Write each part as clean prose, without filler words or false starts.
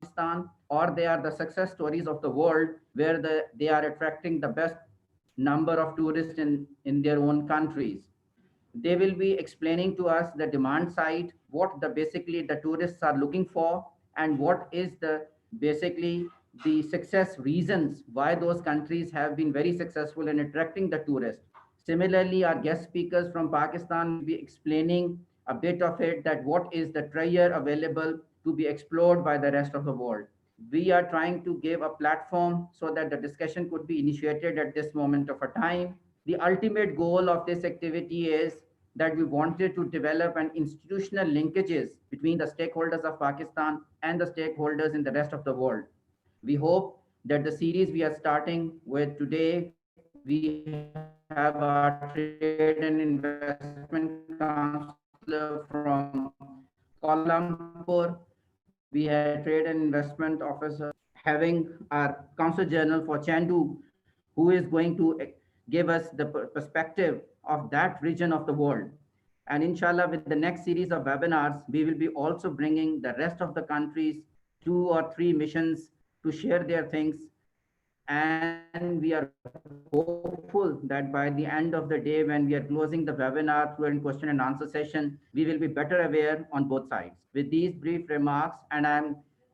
Pakistan, or they are the success stories of the world where they are attracting the best number of tourists in their own countries. They will be explaining to us the demand side, what the basically the tourists are looking for, and what is the basically the success reasons why those countries have been very successful in attracting the tourists. Similarly, our guest speakers from Pakistan will be explaining a bit of it, that what is the treasure available to be explored by the rest of the world. We are trying to give a platform so that the discussion could be initiated at this moment of a time. The ultimate goal of this activity is that we wanted to develop an institutional linkages between the stakeholders of Pakistan and the stakeholders in the rest of the world. We hope that the series we are starting with today, we have our trade and investment counselor from Kuala Lumpur. We had trade and investment officer having our council journal for Chandu, who is going to give us the perspective of that region of the world. And inshallah, with the next series of webinars, we will be also bringing the rest of the countries, 2 or 3 missions, to share their things. And we are hopeful that by the end of the day, when we are closing the webinar through a question and answer session, we will be better aware on both sides. With these brief remarks,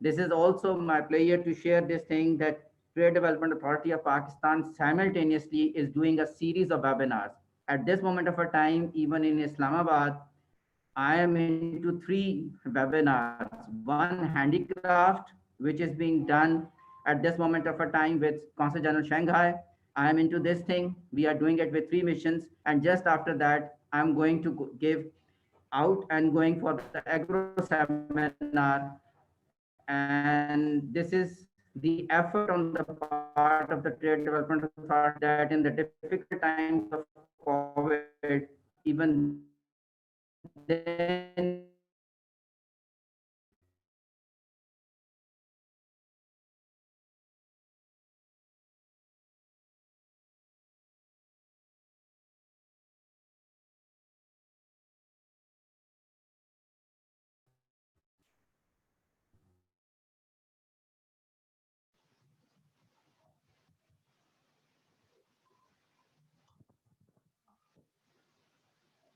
this is also my pleasure to share this thing, that Trade Development Authority of Pakistan simultaneously is doing a series of webinars. At this moment of a time, even in Islamabad, I am into 3 webinars. One handicraft, which is being done at this moment of a time with Consul General Shanghai. I am into this thing. We are doing it with 3 missions. And just after that, I'm going to give out and going for the agro seminar. And this is the effort on the part of the Trade Development Authority, that in the difficult times of COVID, even then they are trying to give information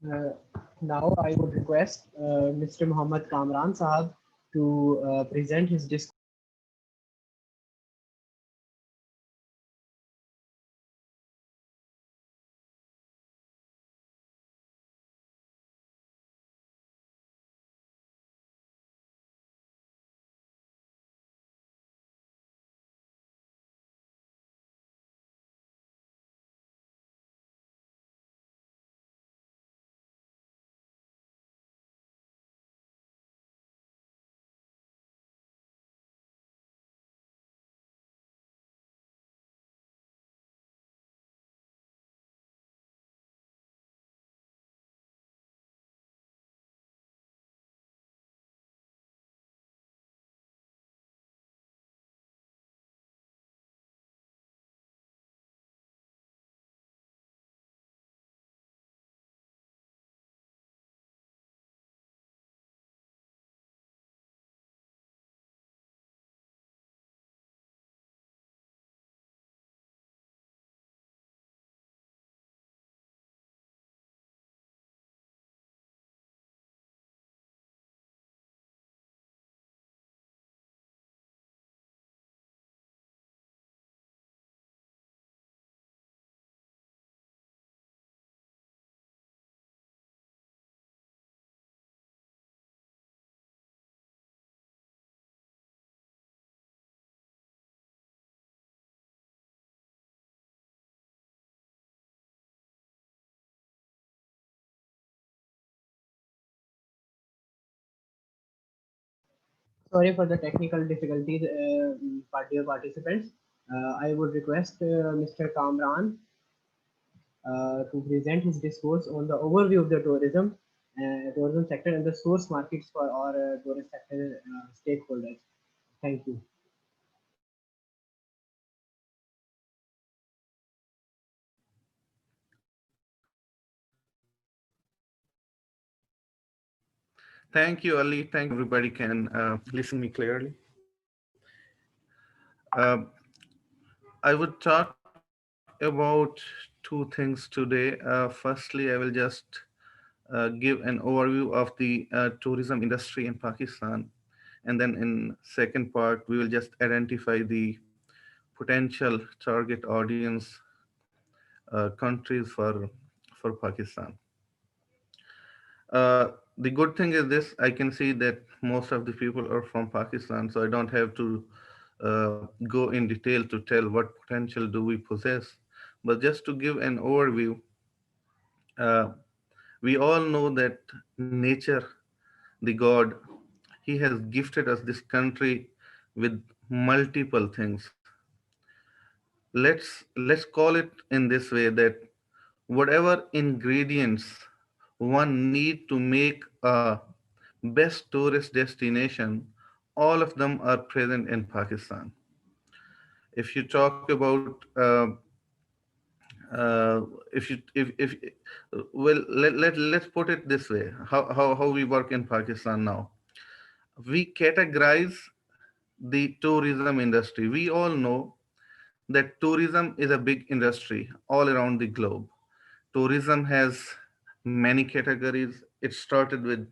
Uh, Now I would request Mr. Muhammad Kamran Sahab to present his discourse. Sorry for the technical difficulties, dear participants. I would request Mr. Kamran to present his discourse on the overview of the tourism sector and the source markets for our tourist sector stakeholders. Thank you. Thank you, Ali. Thank you. Everybody can listen me clearly. Uh, I would talk about two things today. Firstly, I will just give an overview of the tourism industry in Pakistan. And then in second part, we will just identify the potential target audience countries for Pakistan. The good thing is this: I can see that most of the people are from Pakistan, so I don't have to go in detail to tell what potential do we possess. But just to give an overview, uh, we all know that nature, the God, He has gifted us this country with multiple things. Let's call it in this way that whatever ingredients one need to make a best tourist destination, all of them are present in Pakistan. If you talk about if you if well let's put it this way, how we work in Pakistan now. We categorize the tourism industry. We all know that tourism is a big industry all around the globe. Tourism has many categories. It started with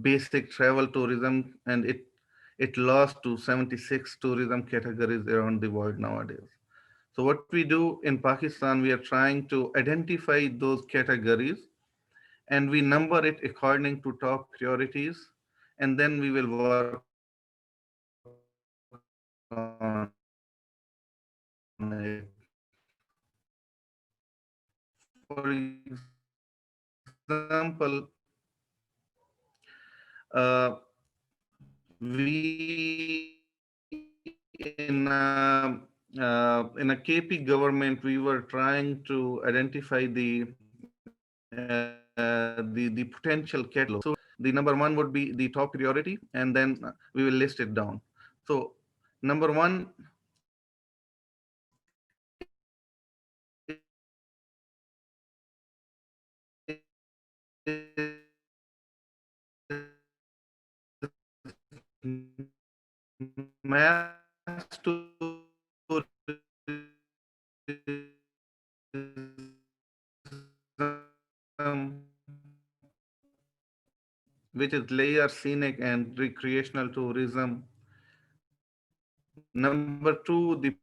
basic travel tourism, and it lost to 76 tourism categories around the world nowadays. So what we do in Pakistan, we are trying to identify those categories and we number it according to top priorities, and then we will work on it. For example, in a KP government, we were trying to identify the potential catalog. So the number one would be the top priority, and then we will list it down. So number one mass tourism, which is layer scenic and recreational tourism. Number two, the